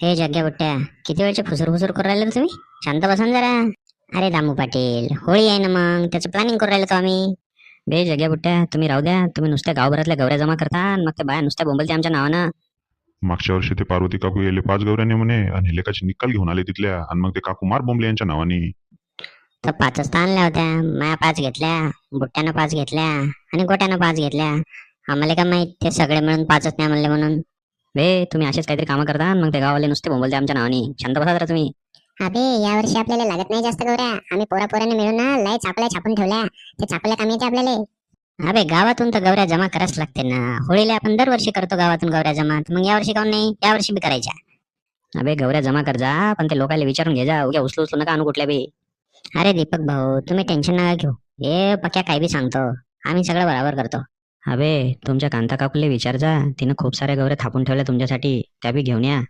हे जग्या बुट्ट्या, किती वेळचे फुसूर फुसूर करू राहिले रे तुम्ही? शांत बसा ना जरा. अरे दामू पाटील, होळी आहे ना, मग त्याचं प्लॅनिंग करू राहिलो तो आम्ही. बे जग्या बुट्ट्या, तुम्ही राहू द्या. तुम्ही नुसत्या गावभरातल्या गवऱ्या जमा करता आणि मग त्या बाया नुसत्या बोंबलते आमच्या नावानं. मागच्या वर्षी ते पार्वती काकू येले 5 गवऱ्याने म्हणे आणि लेकाची निकाल घेऊन आले तिथल्या, आणि मग ते काकू मार बोंबले यांच्या नावानी. तर 5च तर आणल्या होत्या. माया 5 घेतल्या, बुट्ट्यानं 5 घेतल्या आणि गोट्यानं 5 घेतल्या. आम्हाला का माहित ते सगळे मिळून 5च नाही म्हणले म्हणून. बे तुम्ही असेच काहीतरी कामं करता आणि मग ते गाववाले नुसते बोंबलते आमच्या नावानी. शांत बसा जरा तुम्ही. अबे यावर्षी आपल्याला लागत नाही जास्त गवऱ्या. आम्ही पोरापोराने मिळून ना लय चापल्या छापून ठेवल्या. ते चापल्या कामी येते आपल्याला. अबे गावातून तर गवऱ्या जमा करायच लागते ना. होळीला आपण दरवर्षी करतो गावातून गवऱ्या जमा, तर मग यावर्षी काऊन नाही? यावर्षी बी करायच्या. अबे गवऱ्या जमा कर जा, पण ते लोकांना विचारून घे जा. उद्या उचलू उचलू नका आणू कुठल्या बी. अरे दीपक भाऊ, तुम्ही टेन्शन नका घेऊ. हे पक्या काय बी सांगतो, आम्ही सगळं बरोबर करतो. अबे तुमच्या कांता काकुले विचार जा, तिनं खूप साऱ्या गवऱ्या थापून ठेवल्या तुमच्यासाठी, त्या बी घेऊन या.